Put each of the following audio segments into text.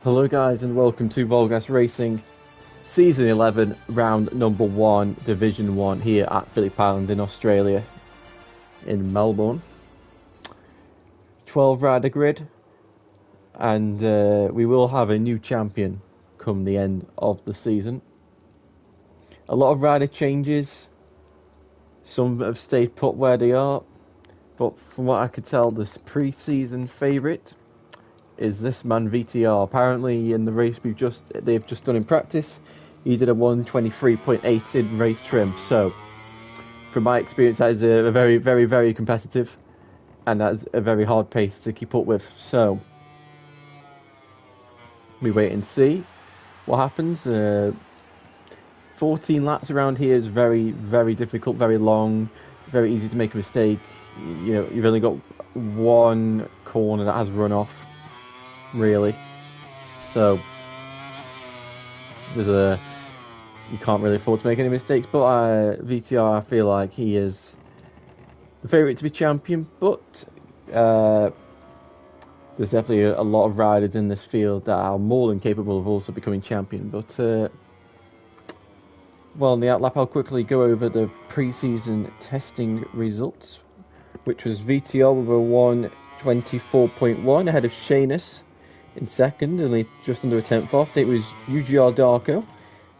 Hello guys and welcome to VollGazzRacing Season 11, Round number 1, Division 1 here at Phillip Island in Australia, in Melbourne. 12 rider grid, and we will have a new champion come the end of the season. A lot of rider changes, some have stayed put where they are, but from what I could tell, this pre-season favourite is this man VTR. Apparently in the race they've just done in practice, he did a 123.8 in race trim. So from my experience, that is a very, very, very competitive, and that's a very hard pace to keep up with. So we wait and see what happens. 14 laps around here is very, very difficult, very long, very easy to make a mistake. You know, you've only got one corner that has runoff, really, so you can't really afford to make any mistakes. But VTR, I feel like he is the favourite to be champion, but there's definitely a lot of riders in this field that are more than capable of also becoming champion. But well, in the outlap, I'll quickly go over the pre-season testing results, which was VTR with a 124.1 ahead of Shanus in second, only just under a tenth off. It was UGR Darko,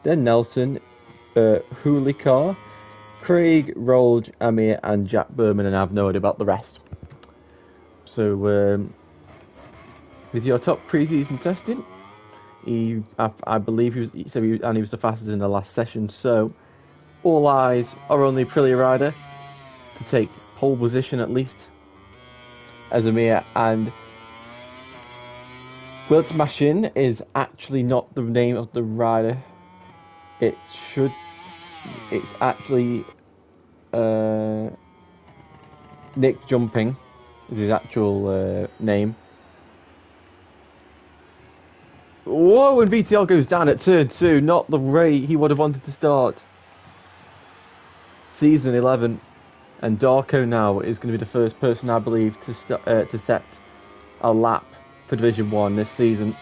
then Nelson, Hulikar, Craig, Rolge, Amir, and Jack Berman, and I have no idea about the rest. So, with your top pre-season testing, I believe he was the fastest in the last session. So, all eyes are on the Aprilia rider to take pole position at least, as Amir. And Wilts Machine is actually not the name of the rider. It's actually Nick Jumping is his actual name. Whoa, and VTL goes down at turn 2, not the rate he would have wanted to start. Season 11, and Darko now is going to be the first person, I believe, to set a lap for Division 1 this season,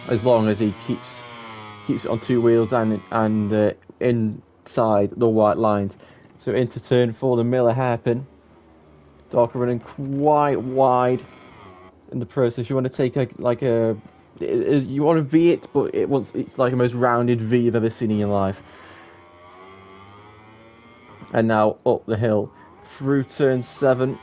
as long as he keeps it on two wheels and inside the white lines. So into turn 4, the Miller hairpin. Darko running quite wide in the process. You want to take you want to V it, but it's like the most rounded V you've ever seen in your life. And now up the hill through turn 7.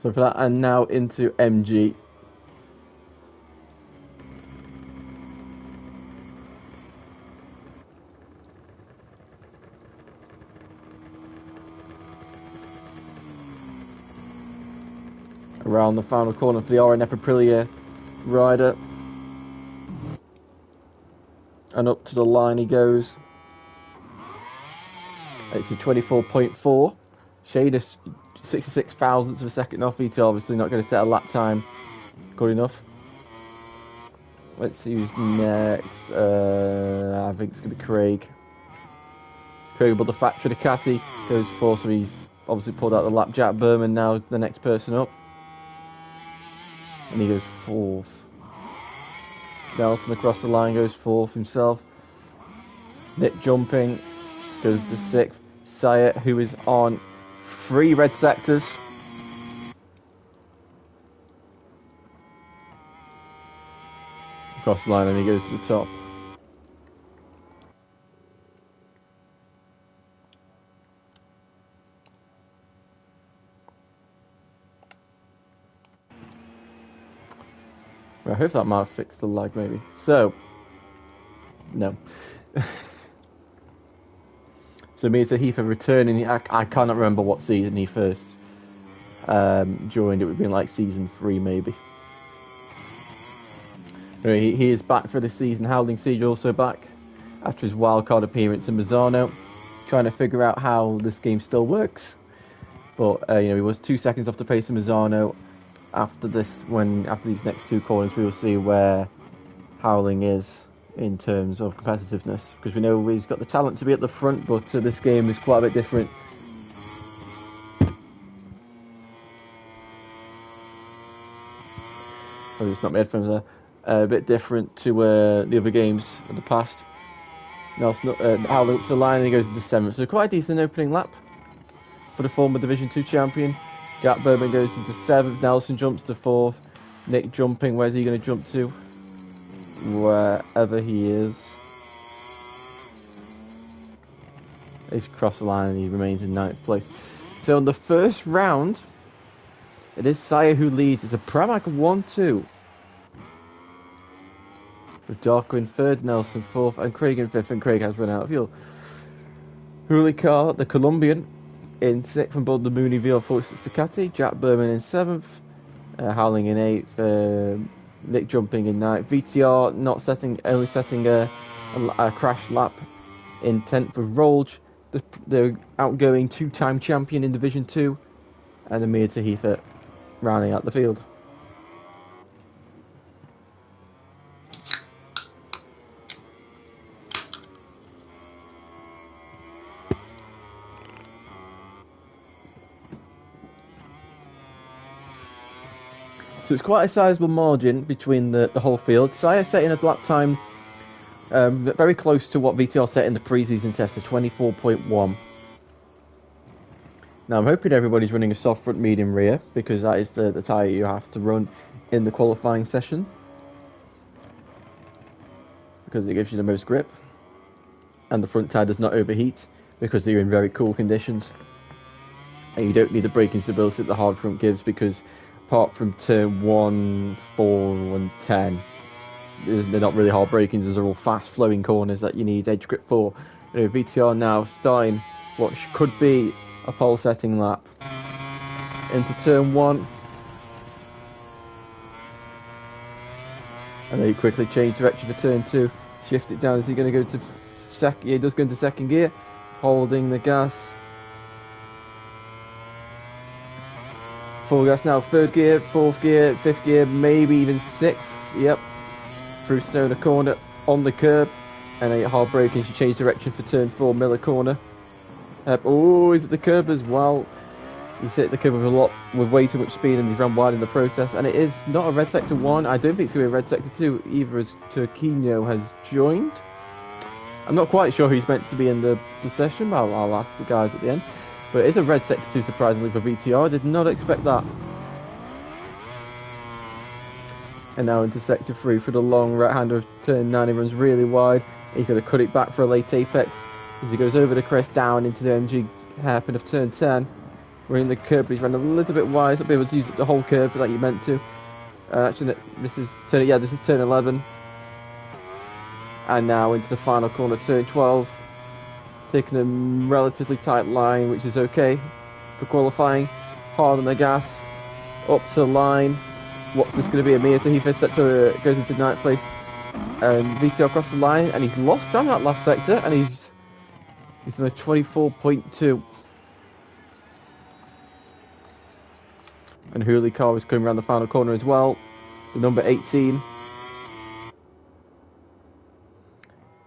So for that, and now into MG. Around the final corner for the RNF Aprilia rider. And up to the line he goes. It's a 24.4. Shaders 66 thousandths of a second off. VT obviously not going to set a lap time good enough. Let's see who's next. I think it's going to be Craig. Craig above the factory. Ducati goes 4, so he's obviously pulled out the lap. Jack Berman now is the next person up, and he goes 4th. Nelson across the line goes 4th himself. Nick Jumping goes to 6th. Sayat, who is on 3 red sectors, across the line, and he goes to the top. I hope that might have fixed the lag, maybe. So, no. So Mita Heath returning. I cannot remember what season he first joined. It would have been like season 3, maybe. Anyway, he is back for this season. Howling Siege also back after his wildcard appearance in Mazzano, trying to figure out how this game still works. But he was 2 seconds off the pace of Mazzano. After these next 2 corners, we will see Howling is in terms of competitiveness, because we know he's got the talent to be at the front, but this game is quite a bit different. Oh, it's not my headphones there. A bit different to the other games of the past. Nelson Howling up to the line and he goes into 7th, so quite a decent opening lap for the former Division 2 champion. Jack Berman goes into 7th, Nelson jumps to 4th, Nick jumping, where's he going to jump to? Wherever he is. He's crossed the line and he remains in 9th place. So in the first round, it is Saya who leads. It's a Pramac 1-2. With Darko in 3rd, Nelson 4th, and Craig in 5th, and Craig has run out of fuel. Hulicar, the Colombian, in 6th, and both the Mooney VR46 Ducati. Jack Berman in 7th, Howling in 8th, Nick jumping in 9th. VTR only setting a crash lap in 10th with Rolge, the outgoing 2-time champion in Division 2, and Amir Tahitha rounding out the field. So it's quite a sizable margin between the whole field. Saya setting a lap time very close to what VTR set in the pre-season test of 24.1. Now I'm hoping everybody's running a soft front medium rear, because that is the tyre you have to run in the qualifying session, because it gives you the most grip, and the front tyre does not overheat because you're in very cool conditions, and you don't need the braking stability that the hard front gives, because apart from turn 1, 4 and 10, they're not really hard brakings, these are all fast flowing corners that you need edge grip for. VTR now starting what could be a pole setting lap into turn 1, and then he quickly changed direction for turn 2, shift it down. Is he going to go to second? Yeah, he does go into second gear, holding the gas. Full gas now, 3rd gear, 4th gear, 5th gear, maybe even 6th. Yep, through Stoner corner on the curb, and a hard braking as you change direction for turn 4, Miller corner. Oh, he's at the curb as well. He's hit the curb with way too much speed, and he's run wide in the process. And it is not a red sector 1. I don't think it's going to be a red sector 2 either, as Turquinho has joined. I'm not quite sure who's meant to be in the session, but I'll ask the guys at the end. But it's a red sector 2 surprisingly for VTR. I did not expect that. And now into sector 3 for the long right hander of turn 9. He runs really wide. He's going to cut it back for a late apex as he goes over the crest down into the MG hairpin of turn 10. We're in the curb, but he's run a little bit wide. He's not be able to use the whole curb like you meant to. Actually, this is turn 11. And now into the final corner, turn 12. Taking a relatively tight line, which is okay for qualifying. Hard on the gas, up to the line. What's this going to be? Amir Tahitha goes into 9th place. VTR across the line, and he's lost time that last sector, and he's done a 24.2. And Hulicar is coming around the final corner as well. The number 18.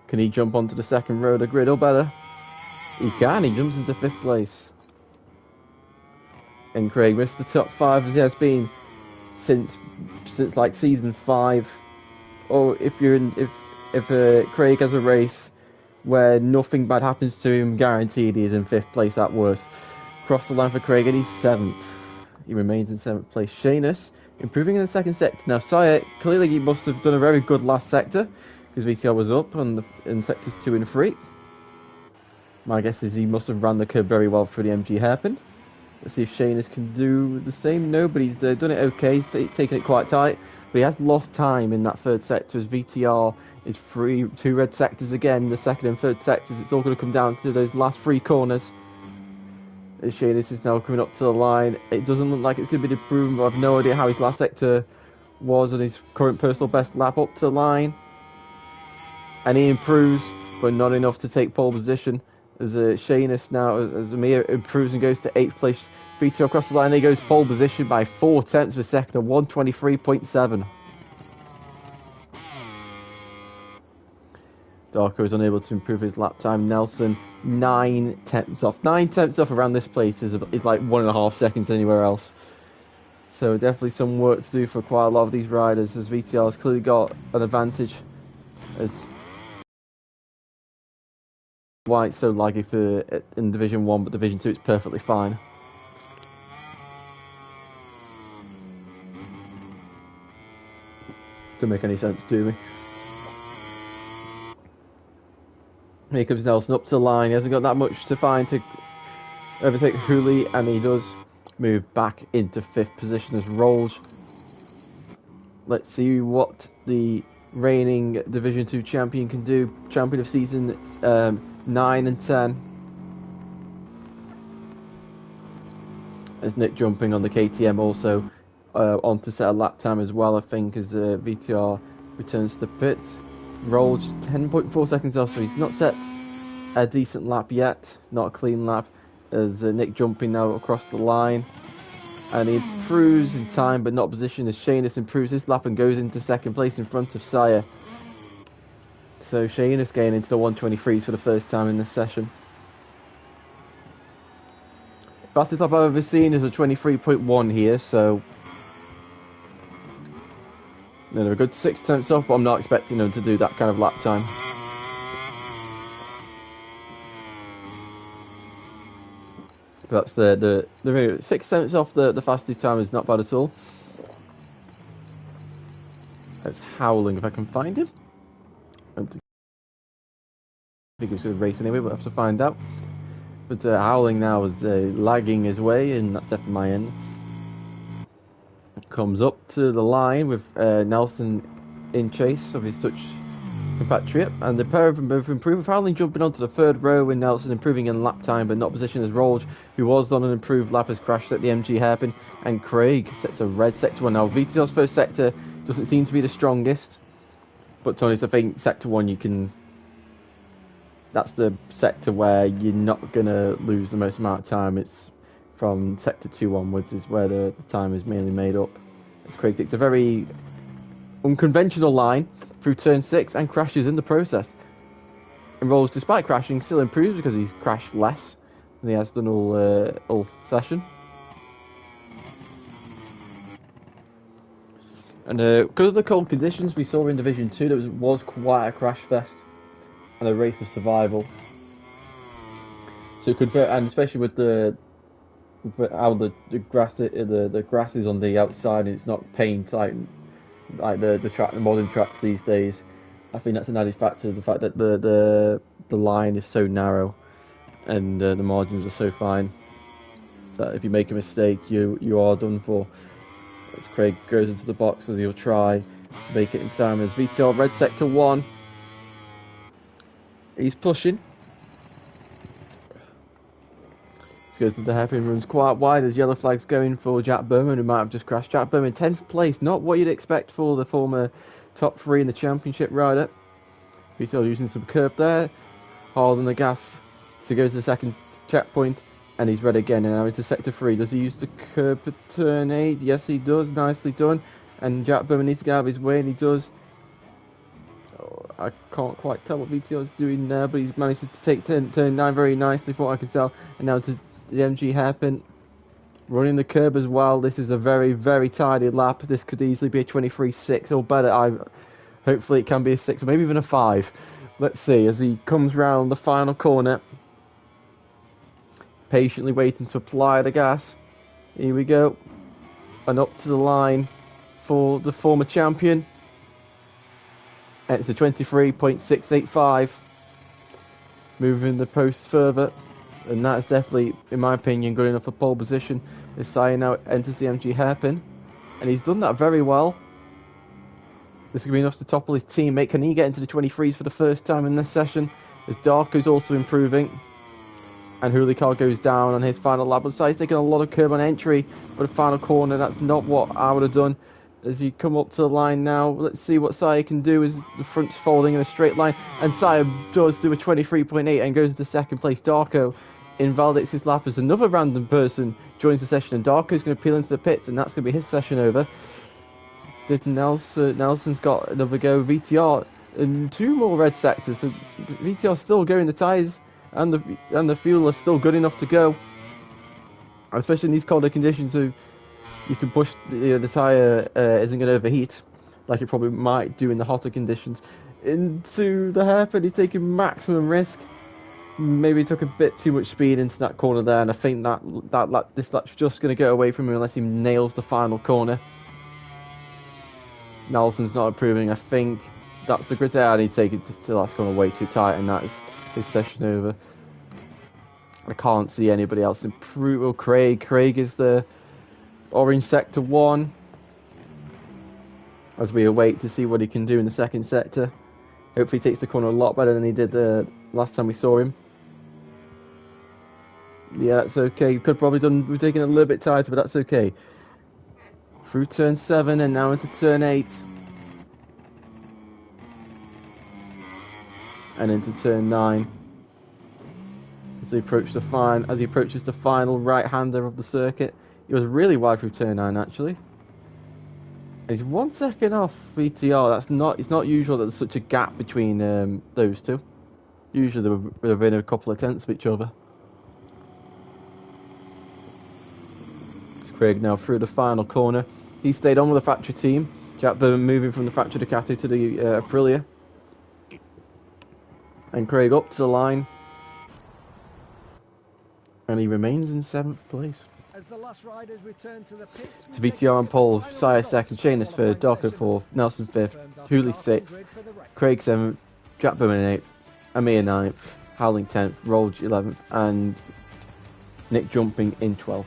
Can he jump onto the second row of the grid or better? He can, he jumps into 5th place. And Craig missed the top 5 as he has been since like season 5. Or if Craig has a race where nothing bad happens to him, guaranteed he is in 5th place at worst. Cross the line for Craig and he's 7th. He remains in 7th place. Shanus improving in the second sector. Now Saya, clearly he must have done a very good last sector, because VTR was up in sectors 2 and 3. My guess is he must have ran the curve very well through the MG hairpin. Let's see if Shanus can do the same. No, but he's done it okay. He's taken it quite tight, but he has lost time in that 3rd sector as VTR is 2 red sectors again. The 2nd and 3rd sectors, it's all going to come down to those last 3 corners. As Shanus is now coming up to the line. It doesn't look like it's going to be the improvement, but I've no idea how his last sector was on his current personal best lap up to the line. And he improves, but not enough to take pole position. As Shanus now, as Amir improves and goes to 8th place. VTR across the line, he goes pole position by 0.4 of a second, 123.7. Darko is unable to improve his lap time. Nelson, 9 tenths off. 9 tenths off around this place is like 1.5 seconds anywhere else. So definitely some work to do for quite a lot of these riders, as VTR has clearly got an advantage. As why it's so laggy for in Division 1, but Division 2 it's perfectly fine. Doesn't make any sense to me. Here comes Nelson up to the line. He hasn't got that much to find to overtake Hooley, and he does move back into 5th position as VollG. Let's see what the reigning Division 2 champion can do. Champion of season 9 and 10. As Nick jumping on the KTM also on to set a lap time as well, I think, as VTR returns to the pits. VollG 10.4 seconds off, so he's not set a decent lap yet, not a clean lap, as Nick jumping now across the line, and he improves in time but not position, as Shayness improves his lap and goes into 2nd place in front of Sire. So Shayness getting into the 123s for the first time in this session. Fastest lap I've ever seen is a 23.1 here, so they're a good 6 tenths off, but I'm not expecting them to do that kind of lap time. That's the 6 tenths off the fastest time is not bad at all. That's Howling, if I can find him. I think he was going to race anyway, but I have to find out. But Howling now is lagging his way, and that's definitely my end. Comes up to the line with Nelson in chase of his Dutch compatriot, and the pair of them both improve. Howling jumping onto the 3rd row, and Nelson improving in lap time but not position, as VollG, who was on an improved lap, has crashed at the MG hairpin, and Craig sets a red sector 1. Now VTR's first sector doesn't seem to be the strongest, but Tony, I think sector 1 that's the sector where you're not gonna lose the most amount of time. It's from sector 2 onwards is where the time is mainly made up. As Craig takes a very unconventional line through turn 6 and crashes in the process. And VollG, despite crashing, still improves because he's crashed less than he has done all session. And because of the cold conditions we saw in Division 2, there was quite a crash fest and a race of survival. So it could, and especially with how the grass is on the outside and it's not paint like the modern tracks these days. I think that's an added factor, the fact that the line is so narrow and the margins are so fine. So if you make a mistake, you are done for. As Craig goes into the box, as he'll try to make it in time, as VTR red sector 1. He's pushing. Goes to the hairpin, runs quite wide as yellow flag's going for Jack Berman, who might have just crashed. Jack Berman 10th place, not what you'd expect for the former top 3 in the championship rider. VTR using some curb there, hard on the gas to go to the 2nd checkpoint, and he's red again, and now into sector 3. Does he use the curb for turn 8? Yes, he does. Nicely done. And Jack Berman needs to get out of his way, and he does. Oh, I can't quite tell what VTR is doing there, but he's managed to take turn 9 very nicely, from what I can tell. And now to the MG hairpin, running the curb as well. This is a very, very tidy lap. This could easily be a 23.6 or better. Hopefully it can be a 6 or maybe even a 5. Let's see, as he comes round the final corner, patiently waiting to apply the gas. Here we go, and up to the line for the former champion. And it's a 23.685. Moving the post further. And that's definitely, in my opinion, good enough for pole position. As Saya now enters the MG hairpin. And he's done that very well. This could be enough to topple his teammate. Can he get into the 23s for the first time in this session? As Darko's also improving. And Hulicar goes down on his final lap. But Saya's taking a lot of curb on entry for the final corner. That's not what I would have done. As you come up to the line now, let's see what Saya can do as the front's folding in a straight line. And Saya does do a 23.8 and goes to 2nd place. Darko invalidates his lap as another random person joins the session, and Darko's going to peel into the pits, and that's going to be his session over. Nelson's got another go. VTR and 2 more red sectors. So VTR still going. The tyres and the fuel are still good enough to go, especially in these colder conditions. So you can push the tyre isn't going to overheat like it probably might do in the hotter conditions. Into the hairpin, he's taking maximum risk. Maybe took a bit too much speed into that corner there, and I think that this lap's just going to get away from him unless he nails the final corner. Nelson's not improving. I think that's the grid there. I need to take it to the last corner way too tight, and that is his session over. I can't see anybody else improve. Well, Craig is the orange sector 1. As we await to see what he can do in the second sector. Hopefully he takes the corner a lot better than he did the last time we saw him. Yeah, that's okay. We could probably we're taking it a little bit tighter, but that's okay. Through turn 7 and now into turn 8. And into turn 9. As he approaches the final right-hander of the circuit. He was really wide through turn 9 actually. He's 1 second off VTR. It's not usual that there's such a gap between those two. Usually they're within a couple of tenths of each other. Craig now through the final corner. He stayed on with the factory team. Jack Bowman moving from the factory Ducati to the Aprilia. And Craig up to the line. And he remains in 7th place. As the last riders return to the pits, it's VTR and Paul, Sire 2nd, Shane 3rd, Docker 4th, Nelson 5th, Hooley 6th, Craig 7th, Jack Bowman 8th, Amir 9th, Howling 10th, Rolge 11th, and Nick jumping in 12th.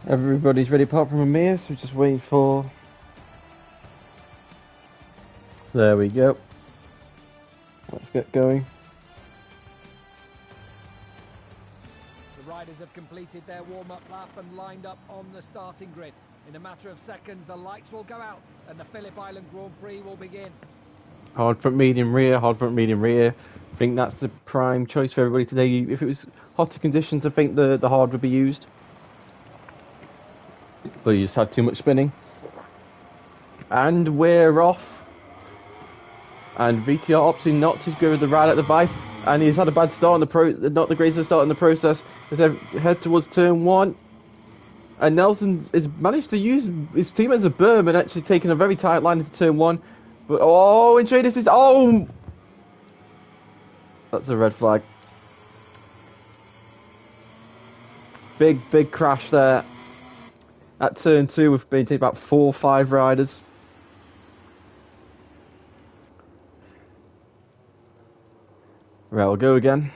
Everybody's ready apart from Amir, so we're just waiting for... There we go. Let's get going. The riders have completed their warm-up lap and lined up on the starting grid. In a matter of seconds, the lights will go out and the Phillip Island Grand Prix will begin. Hard front, medium rear, hard front, medium rear. I think that's the prime choice for everybody today. If it was hotter conditions, I think the hard would be used. But you just had too much spinning. And we're off. And VTR opting not to go with the ride at the base. And he's had a bad start on not the greatest start in the process. As they head towards turn 1. And Nelson has managed to use his team as a berm and actually taken a very tight line into turn 1. But oh, and Trey, this is that's a red flag. Big crash there. At turn 2, we've been taking about 4 or 5 riders. Right, we'll go again.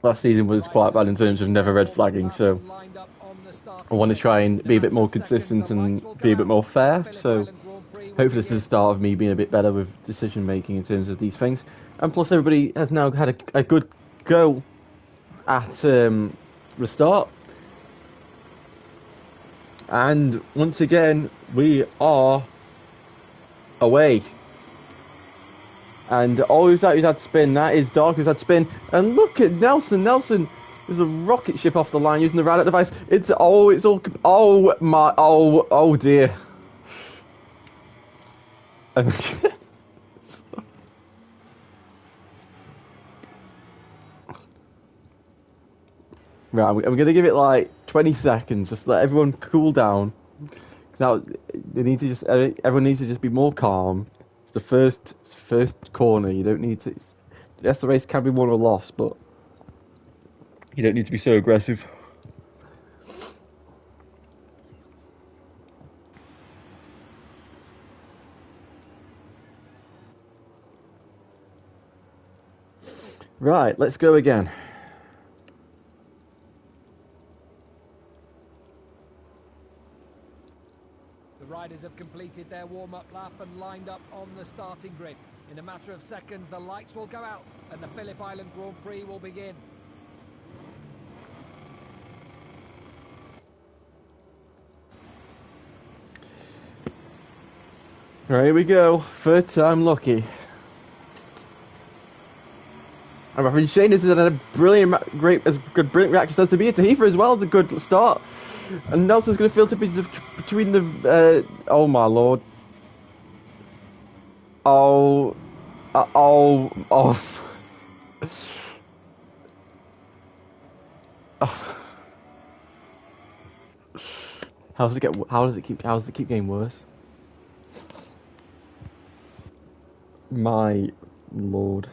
Last season was quite bad in terms of never red flagging, so I want to try and be a bit more consistent and be a bit more fair. So hopefully this is the start of me being a bit better with decision making in terms of these things. And plus everybody has now had a good go at restart, And once again, we are away. And all who's had spin, that is Dark who's had spin. And look at Nelson. Nelson is a rocket ship off the line using the radar device. It's all, oh dear. Right, I'm going to give it like 20 seconds, just let everyone cool down. Now, everyone needs to just be more calm. It's the first corner. You don't need to. Yes, the race can be won or lost, but you don't need to be so aggressive. Right, let's go again. The riders have completed their warm-up lap and lined up on the starting grid. In a matter of seconds, the lights will go out and the Phillip Island Grand Prix will begin. Right, here we go. Third time lucky. I'm afraid Shane has had a brilliant reaction to be to Heifer as well. It's a good start. And Nelson's going to feel to be between the. Oh my lord. Oh. How does it keep getting worse? My lord.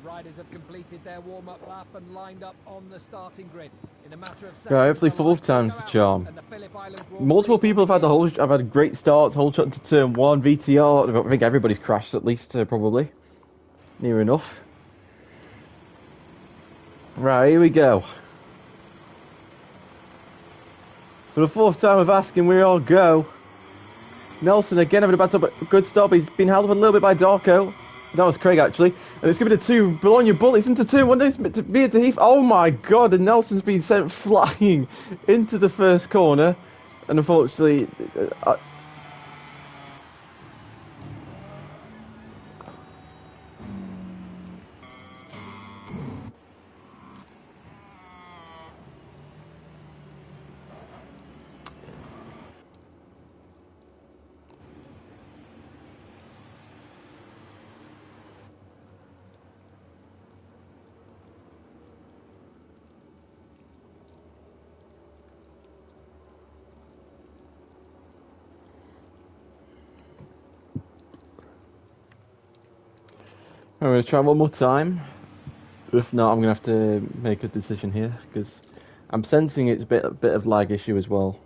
Riders have completed their warm-up lap and lined up on the starting grid. In a matter of seconds, yeah, hopefully fourth time's the charm. Multiple people have had great starts, whole shot to turn one, VTR. I think everybody's crashed at least, probably. Near enough. Right, here we go. For the fourth time of asking, we all go. Nelson again having a bad start, but good stop. He's been held up a little bit by Darko. That was Craig, actually. And it's going to be the two. Bologna Bullets into two. One day to be at the Heath. Oh my god. And Nelson's been sent flying into the first corner. And unfortunately. I'm going to try one more time. If not, I'm going to have to make a decision here, because I'm sensing it's a bit of lag issue as well.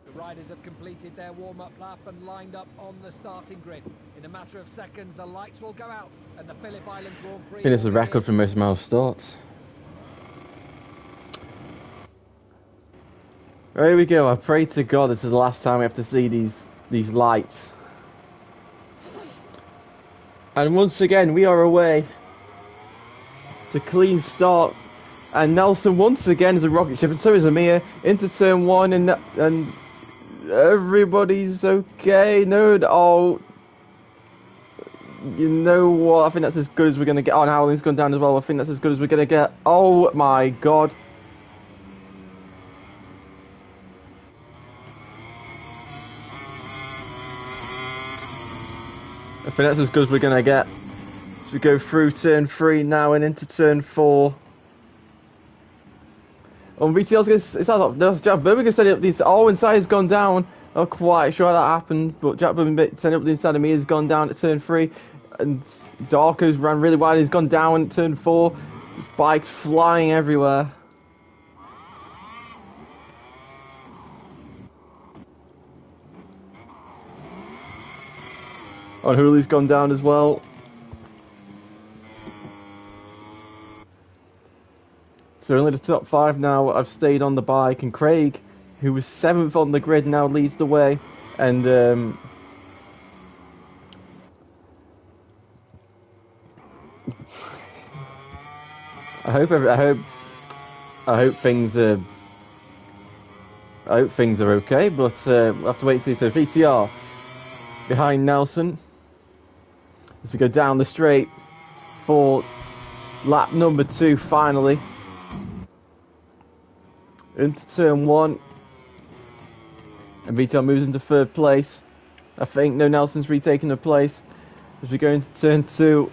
The riders have completed their warm-up lap and lined up on the starting grid. In a matter of seconds, the lights will go out and the Phillip Island Grand Prix. I think it's a record for most mile starts. There we go. I pray to God this is the last time we have to see these lights. And once again, we are away. It's a clean start. And Nelson once again is a rocket ship, and so is Amir. Into turn one, and everybody's okay. No, oh, you know what? I think that's as good as we're going to get. Oh, and Howling's gone down as well. I think that's as good as we're going to get. Oh my god. I think that's as good as we're going to get. As we go through turn 3 now and into turn 4. Oh, VTL's going to... It's not... There's Jack Birmingham setting up the inside. Oh, inside has gone down. Not quite sure how that happened, but Jack Birmingham setting up the inside of me has gone down at turn 3. And Darko's ran really wide. He's gone down at turn 4. Bikes flying everywhere. Oh, and Hooley's gone down as well. So only the top 5 now. I've stayed on the bike, and Craig who was 7th on the grid, now leads the way, and I hope things are okay, but we'll have to wait and see. So VTR behind Nelson as we go down the straight for lap number 2 finally. Into turn 1. And VTR moves into 3rd place. I think, no, Nelson's retaking the place. As we go into turn 2.